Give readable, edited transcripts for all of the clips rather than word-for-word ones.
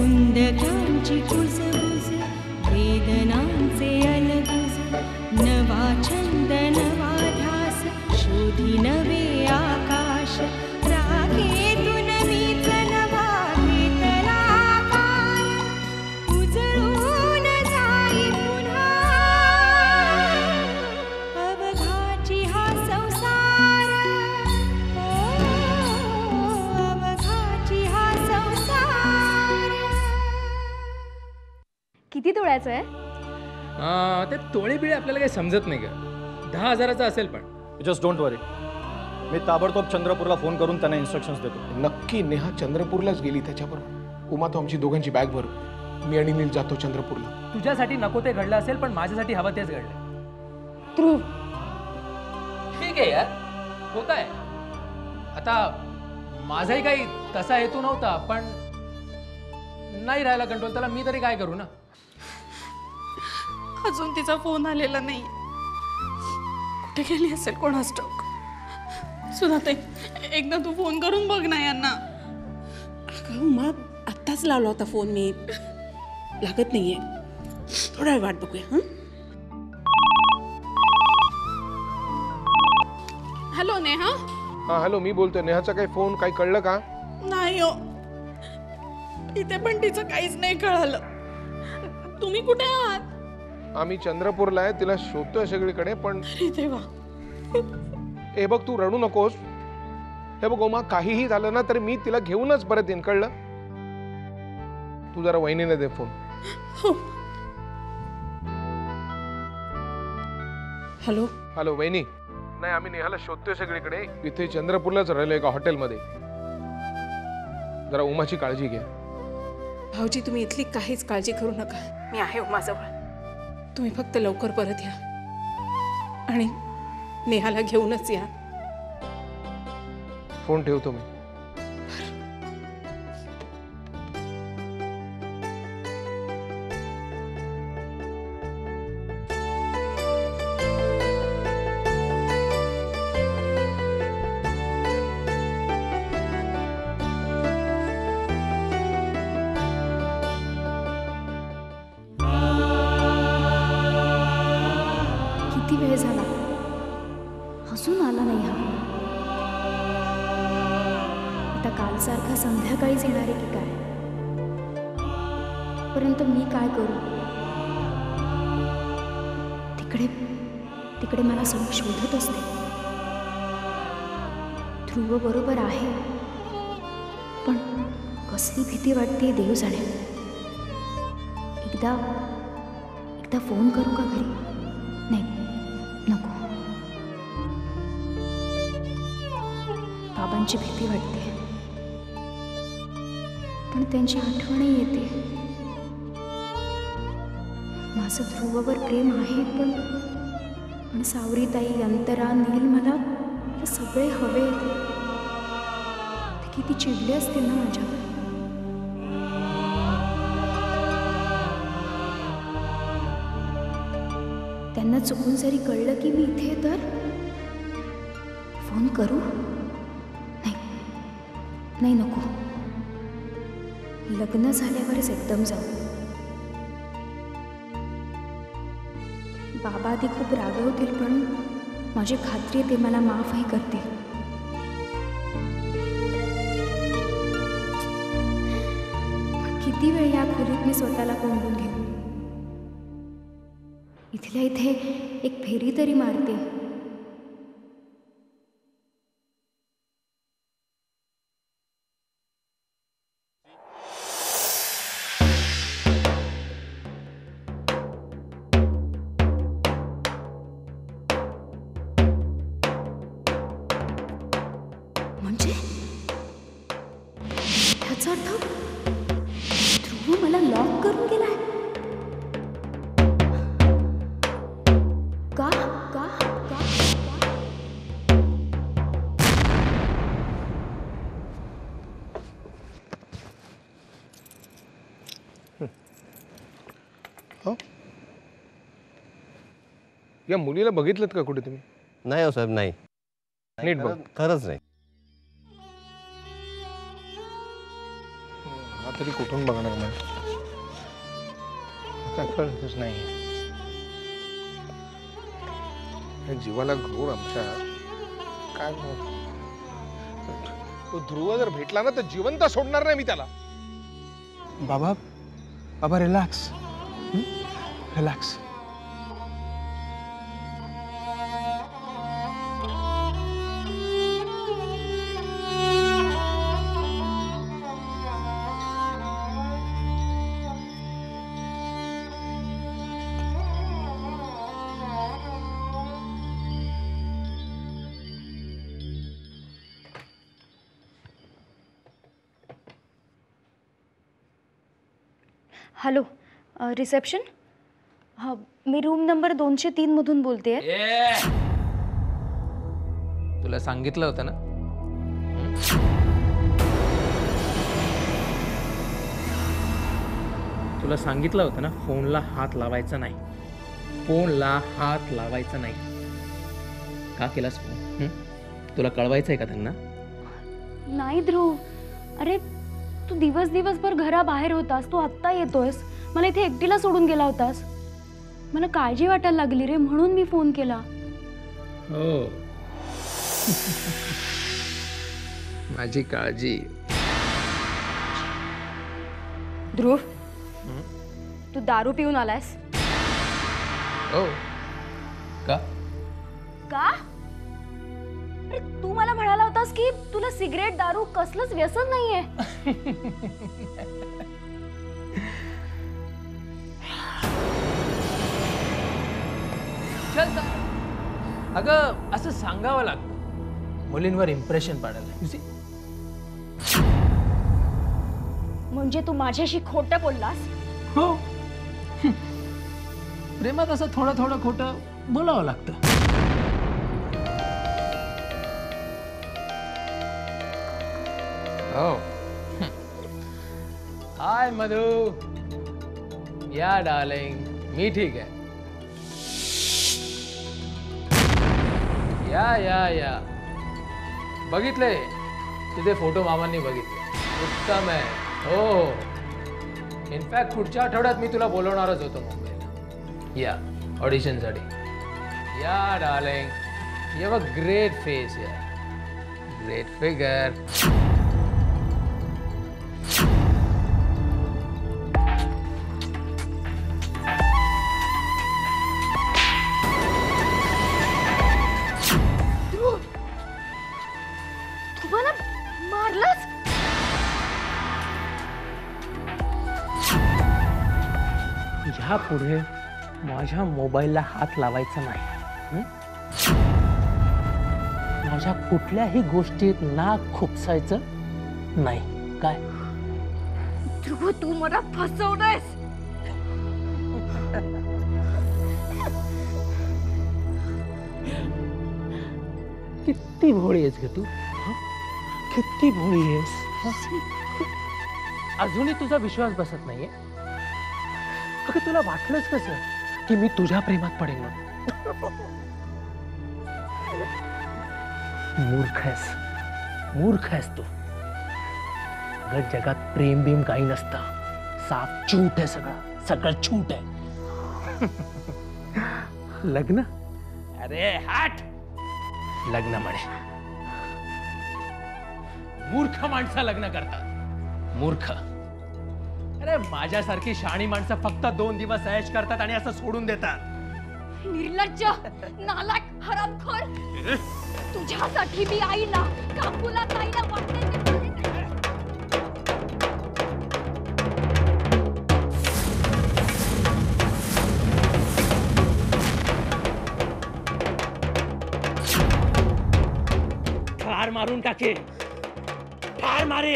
मुंडक्यांची कुजबुज वेदनांचे अलगुज नवा छंद नवा ध्यास शोधी नवे आकाश राखेतून मीच नवा घेतला आकार उजळून जाई पुन्हा अवघाची हा संसार अवघाची हा संसार. किती तोळ्याचं आहे? ते तोळे बिळे आपल्याला काही समजत नाही का. 10,000चा असेल पण. जस्ट डोंट वरी. मी ताबडतोब चंद्रपूरला फोन करून त्यांना इन्स्ट्रक्शन्स देतो. नक्की नेहा चंद्रपूरलाच गेली त्याच्याबरोबर. उमा तो आमची दोघांची बॅग भरू. मी आणि नील जातो चंद्रपूरला. तुझ्यासाठी नको ते घडलं असेल पण माझ्यासाठी हवं तेच घडलं. ध्रुव ठीक आहे यार, होत आहे. आता माझाही काही तसा हेतू नव्हता पण नाही राहिला कंट्रोल. त्याला मी तरी काय करू ना. अजून तिचा फोन आलेला नाही. कुठे गेली असेल कोणास ठाऊक. सुधाते एकदा तू फोन करून बघ ना यांना. अगं उमा, आत्ताच लावला होता फोन मी. लागत नाहीये. थोडा वेळ वाट बघूया. हॅलो नेहा. हा हॅलो, मी बोलतोय. नेहाचा काही फोन काही कळलं का? नाही हो, इथे पण तिचं काहीच नाही कळालं. तुम्ही कुठे आहात? आम्ही चंद्रपूरला आहे. तिला शोधतोय सगळीकडे पण. अरे देवा. हे बघ, तू रडू नकोस. हे बघ उमा, काहीही झालं ना तरी मी तिला घेऊनच परत येईन, कळलं? तू जरा वहिनीने दे फोन. हो. हॅलो हॅलो वहिनी. नाही, आम्ही नेहाला शोधतोय सगळीकडे. इथे चंद्रपूरलाच राहिलो एका हॉटेलमध्ये. जरा उमाची काळजी घ्या. भाऊजी, तुम्ही इथली काहीच काळजी करू नका. मी आहे उमाजवळ. तुम्ही फक्त लवकर परत या आणि नेहाला घेऊनच या. फोन ठेवतो मी. किती वेळ झाला अजून आला नाही हा. आता कालसारखा संध्याकाळीच येणार आहे की काय? परंतु मी काय करू? तिकडे तिकडे मला सगळं शोधत असते. ध्रुव बरोबर आहे पण कसली भीती वाटते देव जाणे. एकदा फोन करू का घरी? नाही, नको. बाबांची भीती वाटते पण त्यांची आठवणही येते. माझं ध्रुववर प्रेम आहे पण सावरीताई, अंतरा, नील मला सगळे हवे. ते किती चिडले असतील ना माझ्यावर. त्यांना चुकून जरी कळलं की मी इथे तर फोन करू? नाही, नको. लग्न झाल्यावरच एकदम जाऊ. बाबा आधी खूप रागवतील पण माझी खात्री आहे ते मला माफही करतील. किती वेळ या खोलीत मी स्वतःला कोंडून घेऊ. इथल्या इथे एक फेरी तरी मारते. म्हणजे ह्याचा अर्थ ध्रुव मला लॉक करून गेलाय. का का का या मुलीला बघितलं का कुठे तुम्ही? नाही हो साहेब, नाही. नीट बघ. खरंच नाही. तरी कुठून बघणार मला? काय कळतच नाही. या जीवाला घोर आमच्या काय तो ध्रुव जर भेटला ना तर जिवंत सोडणार नाही मी त्याला. बाबा बाबा रिलॅक्स रिलॅक्स. Hello reception. हां मी रूम नंबर 203 मधून बोलते आहे. तुला सांगितलं होतं ना. तुला सांगितलं होतं ना फोनला हात लावायचा नाही. फोनला हात लावायचा नाही. का केलास फोन? तुला कळवायचं आहे का त्यांना? नाही ध्रुव, अरे तू दिवसभर घराबाहेर होतास, तू आत्ता येतोयस, मला इथे एकटीला सोडून गेला होतास. मला काळजी वाटायला लागली रे, म्हणून मी फोन केला. हो माझी काळजी. ध्रुव तू दारू पिऊन आलायस हो का? का? अरे तू मला म्हणाला होतास की तुला सिगरेट दारू कसलंच व्यसन नाहीये. चल अगं असं सांगावं लागतं मुलींवर इम्प्रेशन पाडायला. You see? म्हणजे तू माझ्याशी खोटं बोललास? हो प्रेमात असं थोडं खोटं बोलावं लागतं. हो हाय मधु. या डार्लिंग मी ठीक आहे. या बघितले तुझे फोटो मामांनी बघितले. उत्तम आहे. हो इनफॅक्ट पुढच्या आठवड्यात मी तुला बोलवणारच होतो मुंबईला या ऑडिशनसाठी. या darling you have a great face या ग्रेट फिगर. तुम्हाला मारलंच? ह्यापुढे माझ्या मोबाईलला हात लावायचा नाही. माझ्या कुठल्याही गोष्टीत नाक खुपसायचं नाही. काय? ध्रुव तू मला फसवलंयस. किती भोळी आहेस ग तू. किती भोळी आहेस. अजूनही तुझा विश्वास बसत नाहीये. अगं तुला वाटलंच कसं की मी तुझ्या प्रेमात पडेन म्हणून? मूर्ख आहेस तू. अगं जगात प्रेम बिम काही नसतं. साफ झूट आहे सगळं झूट आहे. लग्न अरे हाट लग्न म्हणे. मूर्ख माणसं लग्न करतात. मूर्ख. अरे माझ्यासारखी शहाणी माणसं फक्त 2 दिवस ऐश करतात आणि असं सोडून देतात. निर्लज्ज नालायक हरामखोर. तुझ्यासाठी मी आईला काकुला ताईला वाटते ते ठार मारून टाके. ठार मारे.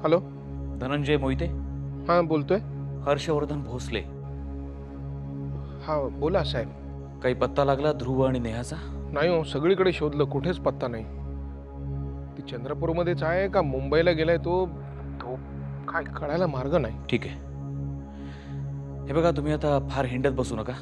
हॅलो धनंजय मोहिते. हां बोलतोय. हर्षवर्धन भोसले. हा बोला साहेब. काही पत्ता लागला ध्रुव आणि नेहाचा? नाही हो, सगळीकडे शोधलं, कुठेच पत्ता नाही. ती चंद्रपूरमध्येच आहे का मुंबईला गेलाय तो काय कळायला मार्ग नाही. ठीक आहे. हे बघा, तुम्ही आता फार हिंडत बसू नका.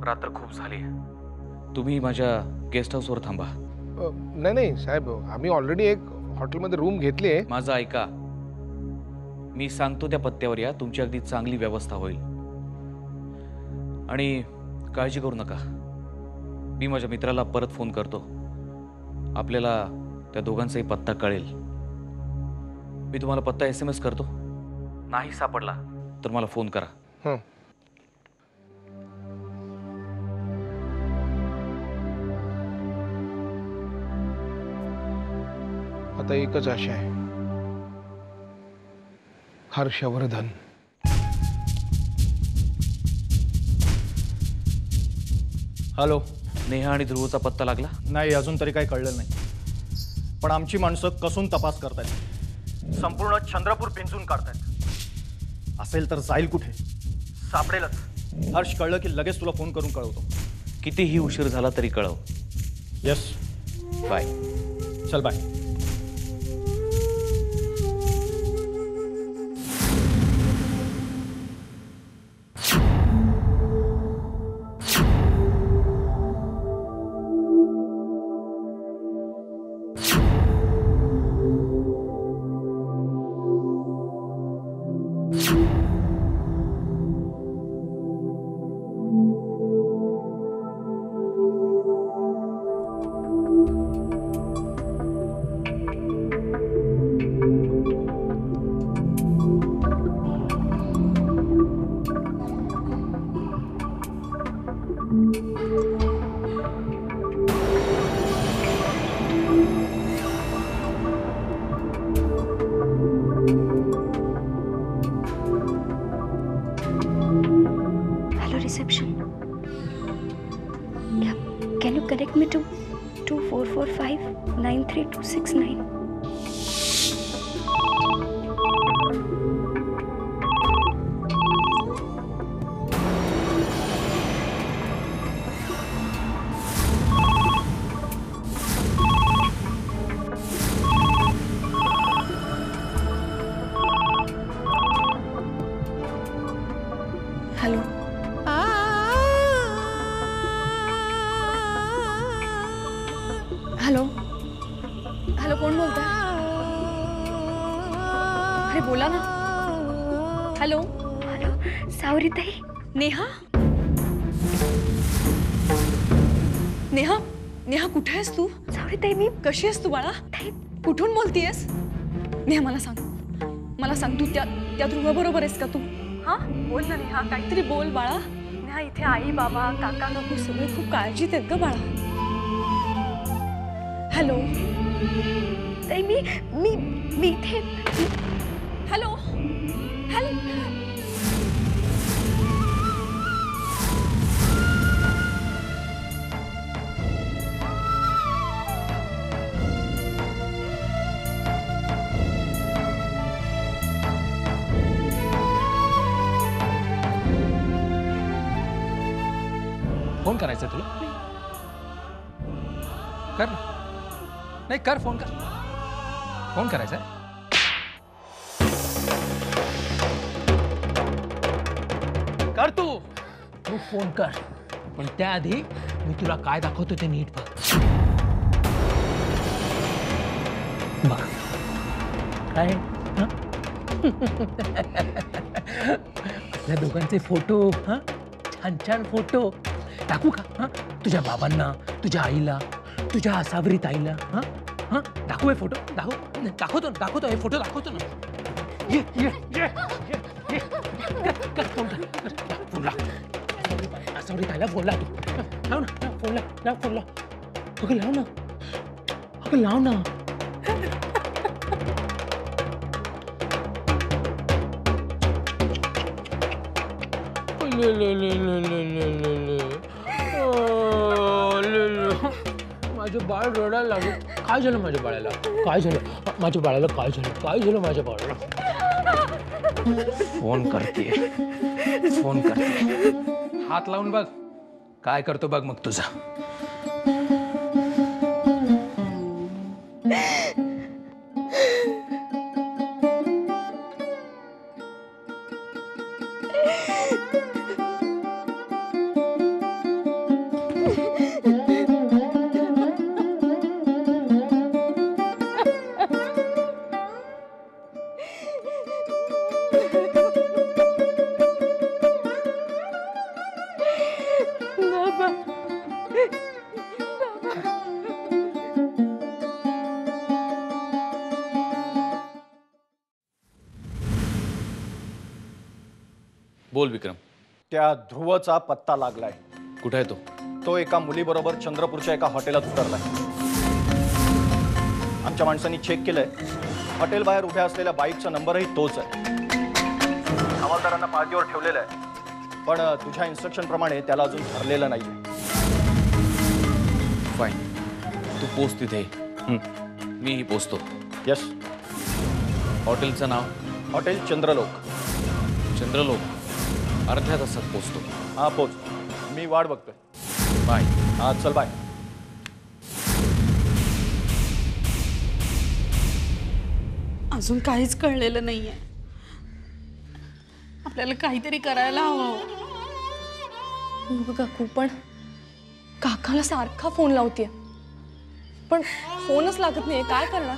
रात्र खूप झाली आहे. तुम्ही माझ्या गेस्ट हाऊसवर थांबा. नाही नाही साहेब, आम्ही ऑलरेडी एक हॉटेलमध्ये रूम घेतली आहे. माझं ऐका, मी सांगतो त्या पत्त्यावर या. तुमची अगदी चांगली व्यवस्था होईल. आणि काळजी करू नका, मी माझ्या मित्राला परत फोन करतो. आपल्याला त्या दोघांचाही पत्ता कळेल. मी तुम्हाला पत्ता SMS करतो. नाही सापडला तर मला फोन करा. आता एकच आशा आहे, हर्षवर्धन. हॅलो. नेहा आणि ध्रुवचा पत्ता लागला नाही, अजून तरी काही कळलं नाही. पण आमची माणसं कसून तपास करतायत. संपूर्ण चंद्रपूर पिंजून काढतायत. असेल तर जाईल कुठे, सापडेलच. हर्ष कळलं की लगेच तुला फोन करून कळवतो. कितीही उशीर झाला तरी कळव. येस. बाय. चल bye. Reception. Yeah. Can you connect me to 2445-93269? Hello. Hello. Hello, कोण बोलतंय? अरे बोला ना. हॅलो. हॅलो, सावरीताई. नेहा. नेहा, नेहा कुठे आहेस तू? सावरीताई, मी कशी आहेस तू बाळा? कुठून बोलतीयस? नेहा मला सांग, मला सांग, तू त्या ध्रुवाबरोबर आहेस का तू? हा बोल ना नेहा, काहीतरी बोल बाळा. नेहा, इथे आई बाबा काका काकू सगळे खूप काळजीत आहेत ग बाळा. हॅलो. ताई, मी इथे. हॅलो. हॅलो. फोन करायचा तुला? कर ना. नाही कर, फोन कर. फोन करायचा. कर तू फोन कर. पण त्याआधी मी तुला काय दाखवतो ते नीट बघ. बघ काय आपल्या दोघांचे फोटो. हा, छान छान फोटो टाकू का? हा, तुझ्या बाबांना, तुझ्या आईला, तुझ्या सावरीत आईला. हा हा, दाखवू हे फोटो. दाखवतो हे फोटो दाखवतो ना. ये ये ये ये कर फोन कर. फोन लाव. सावरीत आईला फोन लाव. लाव ना, फोन लाव. अगं लाव ना. माझं बाळ रडायला लागलं. काय झालं माझ्या बाळाला? काय झालं माझ्या बाळाला? फोन करते. हात लावून बघ काय करतो बघ मग तुझा. बोल विक्रम. त्या ध्रुवचा पत्ता लागलाय. कुठे आहे तो? तो एका मुलीबरोबर चंद्रपूरच्या एका हॉटेलात उतरलाय. आमच्या माणसांनी चेक केलंय. हॉटेल बाहेर उभ्या असलेल्या बाईकचा नंबरही तोच आहे. हवालदारांना पार्टीवर ठेवलेला आहे, पण तुझ्या इन्स्ट्रक्शन प्रमाणे त्याला अजून धरलेलं नाहीये. फाईन, तू पोच तिथे. मीही पोचतो. यस. हॉटेलचं नाव? हॉटेल चंद्रलोक. चंद्रलोक. अर्ध्या तासात पोचतो. हा पोच. मी वाट बघतोय. बाय. हा चल बाय. अजून काहीच कळलेलं नाहीये. आपल्याला काहीतरी करायला हवं. काकू पण काकाला सारखा फोन लावते, पण फोनच लागत नाहीये. काय करणार?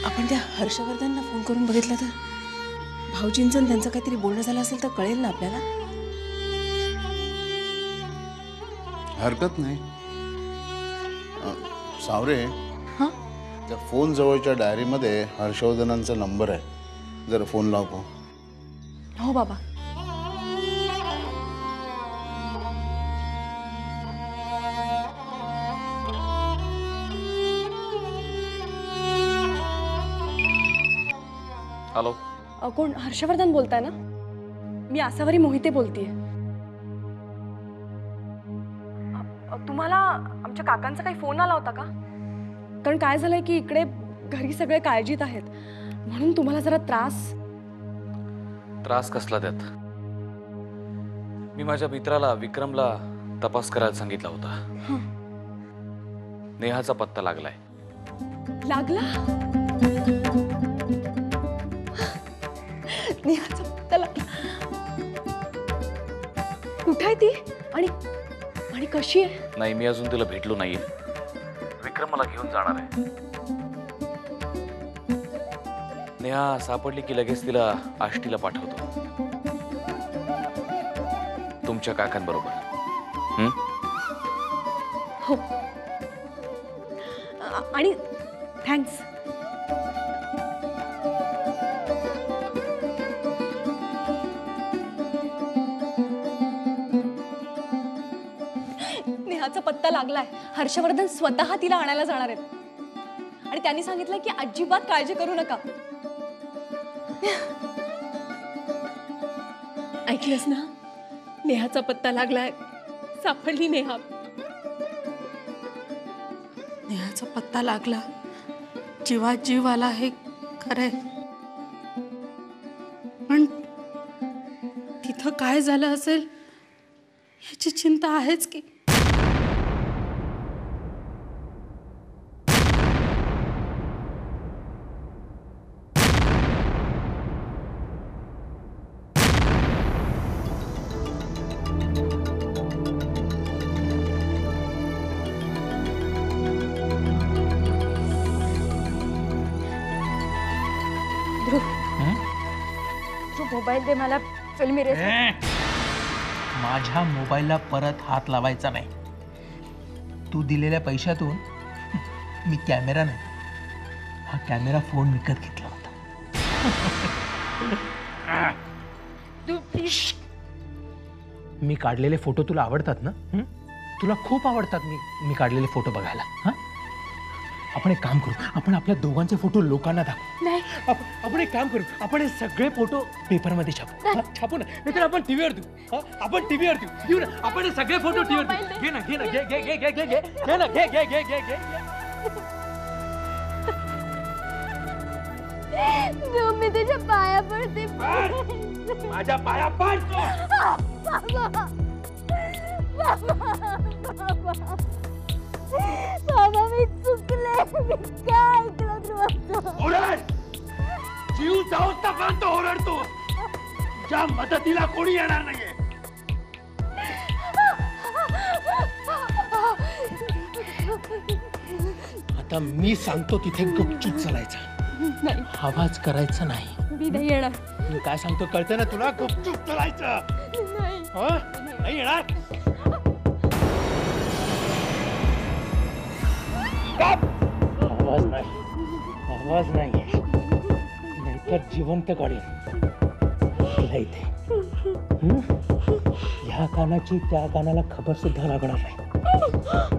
आपण त्या हर्षवर्धनला फोन करून बघितलं तर भाऊजींचं त्यांचं काहीतरी बोलणं झालं असेल तर कळेल ना आपल्याला. हरकत नाही. सावरे, त्या फोन जवळच्या डायरीमध्ये हर्षवर्धनांचा नंबर आहे. जरा फोन लावतो. हो बाबा. हॅलो. कोण? हर्षवर्धन बोलताय ना? मी आसावरी मोहिते बोलतेय. तुम्हाला आमच्या काकांचा काही फोन आला होता का? कारण काय झालंय की इकडे घरी सगळे काळजीत आहेत, म्हणून तुम्हाला जरा त्रास कसला त्यात? मी माझ्या मित्राला विक्रमला तपास करायला सांगितला होता. नेहाचा पत्ता लागलाय. लागला? नेहाचा पत्ता लागला. कुठे आहे ती आणि आणि कशी आहे? नाही, मी अजून तिला भेटलो नाहीये. विक्रम मला घेऊन जाणार आहे. नेहा सापडली की लगेच तिला आष्टीला पाठवतो तुमच्या काकांबरोबर. हो. आणि थँक्स. नेहाचा पत्ता लागलाय. हर्षवर्धन स्वतः तिला आणायला जाणार आहेत आणि त्यांनी सांगितलं की अजिबात काळजी करू नका. ऐकलंस ना? नेहाचा पत्ता लागलाय. सापडली नेहा. नेहाचा पत्ता लागला. जीवात जीव आला हे खरंय, पण तिथं काय झालं असेल याची चिंता आहेच की. मोबाईल दे मला. फिल्मी रेस. माझ्या मोबाईलला परत हात लावायचा नाही. तू दिलेल्या पैशातून मी कॅमेरा नाही, हा कॅमेरा फोन विकत घेतला होता. मी काढलेले फोटो तुला आवडतात ना? तुला खूप आवडतात मी काढलेले फोटो बघायला. हा, आपण एक काम करू, आपण आपल्या दोघांचे फोटो लोकांना दाखवू. नाही, आपण एक काम करू, आपण हे सगळे फोटो पेपरमध्ये छापू ना. नाहीतर आपण टीव्हीवर देऊ. आपण टीव्हीवर देऊ ना. आपण हे सगळे फोटो टीव्हीवर देऊ. घे ना, घे ना, घे घे घे घे घे घे घे ना, घे घे घे घे घे. मी तुझ्या पाया पडते. माझ्या पाया पड. बाबा मी चुकले. मी काय ऐकलं तुझं? ओरड. जीव जाऊन पर्यंत ओरडतो. तुझ्या मदतीला कोणी येणार नाहीये. आता मी सांगतो तिथे गुपचूप चालायचं. आवाज करायचा नाही. मी नाही येणार. मी काय सांगतो कळतं ना तुला? गुपचूप चलायचं. हा? नाही येणार. आवाज नाही, आवाज नाही, नाहीतर जिवंत काढेल तुला इथे. ह्या कानाची त्या कानाला खबर सुद्धा लागणार नाही.